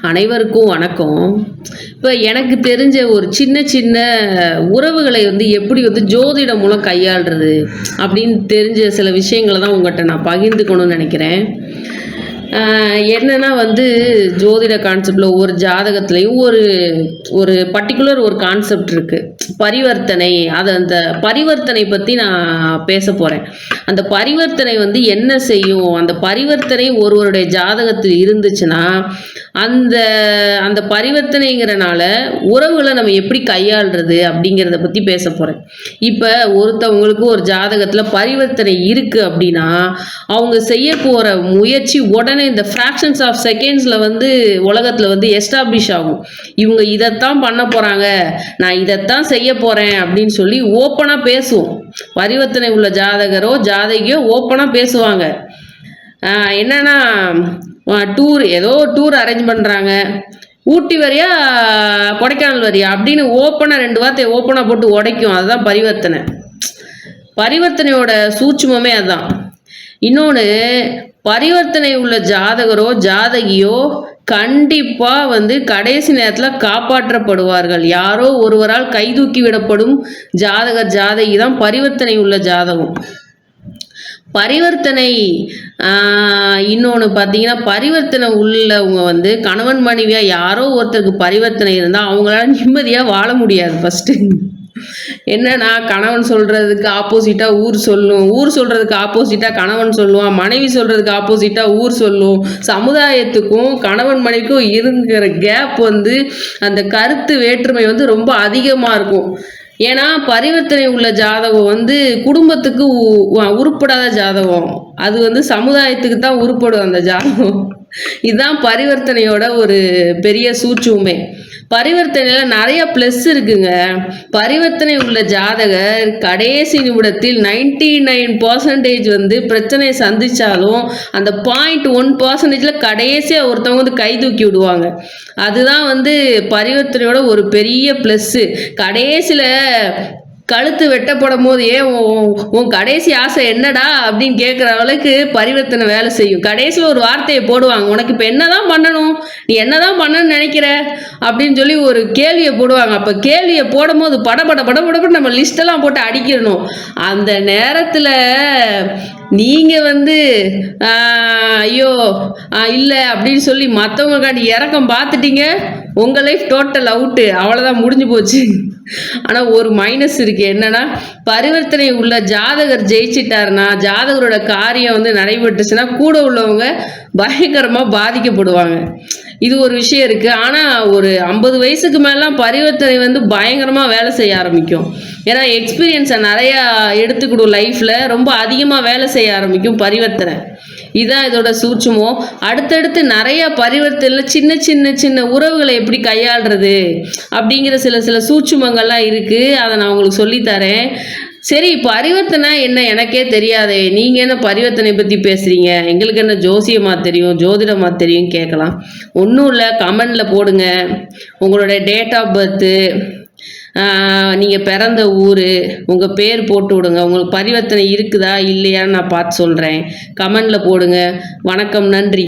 அனைவருக்கும் வணக்கம். இப்போ எனக்கு தெரிஞ்ச ஒரு சின்ன சின்ன உறவுகளை எப்படி ஜோதிடம் மூலம் கையாளுறது அப்படின்னு தெரிஞ்ச சில விஷயங்களை தான் உங்கள்கிட்ட நான் பகிர்ந்துக்கணும்னு நினைக்கிறேன். என்னன்னா ஜோதிட கான்செப்டில் ஒவ்வொரு ஜாதகத்துலேயும் ஒரு ஒரு பர்டிகுலர் ஒரு கான்செப்ட் இருக்குது. பரிவர்த்தனை, அந்த பரிவர்த்தனை பற்றி நான் பேச போகிறேன். அந்த பரிவர்த்தனை என்ன செய்யும், அந்த பரிவர்த்தனை ஒருவருடைய ஜாதகத்தில் இருந்துச்சுன்னா அந்த அந்த பரிவர்த்தனைங்கிறனால உறவுகளை நம்ம எப்படி கையாளுறது அப்படிங்கிறத பற்றி பேச போகிறேன். இப்போ ஒருத்தவங்களுக்கு ஒரு ஜாதகத்தில் பரிவர்த்தனை இருக்குது அப்படின்னா அவங்க செய்ய போகிற முயற்சி உடனே இந்த ஃப்ராக்ஷன்ஸ் ஆஃப் செகண்ட்ஸில் உலகத்தில் எஸ்டாப்ளிஷ் ஆகும். இவங்க இதைத்தான் பண்ண போகிறாங்க, நான் இதைத்தான் செய்ய போகிறேன் அப்படின்னு சொல்லி ஓப்பனாக பேசுவோம். பரிவர்த்தனை உள்ள ஜாதகரோ ஜாதகியோ ஓப்பனாக பேசுவாங்க. என்னன்னா ஏதோ டூர் அரேஞ்ச் பண்ணுறாங்க, ஊட்டி வரியா கொடைக்கானல் வரியா அப்படின்னு ஓப்பனாக 2 வார்த்தை ஓப்பனாக போட்டு உடைக்கும். அதுதான் பரிவர்த்தனை. பரிவர்த்தனையோட சூட்சுமமே அதுதான். இன்னொன்று, பரிவர்த்தனை உள்ள ஜாதகரோ ஜாதகியோ கண்டிப்பாக கடைசி நேரத்தில் காப்பாற்றப்படுவார்கள். யாரோ ஒருவரால் கைதூக்கி விடப்படும் ஜாதகர் ஜாதகி தான் பரிவர்த்தனை உள்ள ஜாதகம். பரிவர்த்தனை இன்னொன்று பார்த்தீங்கன்னா, பரிவர்த்தனை உள்ளவங்க கணவன் மனைவியாக யாரோ ஒருத்தருக்கு பரிவர்த்தனை இருந்தால் அவங்களால நிம்மதியாக வாழ முடியாது. ஃபஸ்ட்டு என்னன்னா, கணவன் சொல்கிறதுக்கு ஆப்போசிட்டாக ஊர் சொல்லும், ஊர் சொல்கிறதுக்கு ஆப்போசிட்டாக கணவன் சொல்லுவான், மனைவி சொல்கிறதுக்கு ஆப்போசிட்டாக ஊர் சொல்லும். சமுதாயத்துக்கும் கணவன் மனைவிக்கும் இருக்கிற கேப் அந்த கருத்து வேற்றுமை ரொம்ப அதிகமாக இருக்கும். ஏன்னா பரிவர்த்தனை உள்ள ஜாதகம் குடும்பத்துக்கு உருப்படாத ஜாதகம், அது சமுதாயத்துக்கு தான் உருப்படும் அந்த ஜாதகம். இதுதான் பரிவர்த்தனையோட ஒரு பெரிய சூட்சுமே. பரிவர்த்தனையில் நிறைய ப்ளஸ் இருக்குங்க. பரிவர்த்தனை உள்ள ஜாதகர் கடைசி நிமிடத்தில் 99% பிரச்சனையை சந்திச்சாலும் அந்த 0.1% கடைசியாக ஒருத்தவங்க கை தூக்கி விடுவாங்க. அதுதான் பரிவர்த்தனையோட ஒரு பெரிய ப்ளஸ்ஸு. கடைசியில் கழுத்து வெட்டப்படும் போது உன் கடைசி ஆசை என்னடா அப்படின்னு கேட்குற அளவுக்கு பரிவர்த்தனை வேலை செய்யும். கடைசியில் ஒரு வார்த்தையை போடுவாங்க, உனக்கு இப்போ என்னதான் பண்ணணும், நீ என்னதான் பண்ணணும்னு நினைக்கிற அப்படின்னு சொல்லி ஒரு கேள்வியை போடுவாங்க. அப்போ கேள்வியை போடும் போது படப்பட நம்ம லிஸ்டெல்லாம் போட்டு அடிக்கிடணும். அந்த நேரத்தில் நீங்கள் ஐயோ இல்லை அப்படின்னு சொல்லி மற்றவங்களுக்காண்டி இறக்கம் பார்த்துட்டீங்க, உங்கள் லைஃப் டோட்டல் அவுட்டு, அவ்வளோதான், முடிஞ்சு போச்சு. ஆனால் ஒரு மைனஸ் இருக்குது. என்னன்னா, பரிவர்த்தனை உள்ள ஜாதகர் ஜெயிச்சிட்டாருன்னா, ஜாதகரோட காரியம் நடைபெற்றுச்சுன்னா கூட உள்ளவங்க பயங்கரமாக பாதிக்கப்படுவாங்க. இது ஒரு விஷயம் இருக்குது. ஆனால் ஒரு 50 வயசுக்கு மேலாம் பரிவர்த்தனை பயங்கரமாக வேலை செய்ய ஆரம்பிக்கும். ஏன்னா எக்ஸ்பீரியன்ஸை நிறையா எடுத்துக்கிடும், லைஃப்பில் ரொம்ப அதிகமாக வேலை செய்ய ஆரம்பிக்கும் பரிவர்த்தனை. இதுதான் இதோட சூட்சுமம். அடுத்தடுத்து நிறைய பரிவர்த்தனையில் சின்ன சின்ன சின்ன உறவுகளை எப்படி கையாளுறது அப்படிங்கிற சில சூட்சுமங்கள்லாம் இருக்குது. அதை நான் உங்களுக்கு சொல்லித்தரேன். சரி, பரிவர்த்தனை என்ன எனக்கே தெரியாதே, நீங்கள் என்ன பரிவர்த்தனை பற்றி பேசுகிறீங்க, எங்களுக்கு என்ன ஜோசியமாக தெரியும், ஜோதிடமாக தெரியும் கேட்கலாம். ஒன்றும் இல்லை, கமெண்டில் போடுங்க உங்களுடைய டேட் ஆஃப் பர்த்து, நீங்கள் பிறந்த ஊர், உங்கள் பேர் போட்டு விடுங்க. உங்களுக்கு பரிவர்த்தனை இருக்குதா இல்லையான்னு நான் பார்த்து சொல்கிறேன். கமெண்டில் போடுங்க. வணக்கம், நன்றி.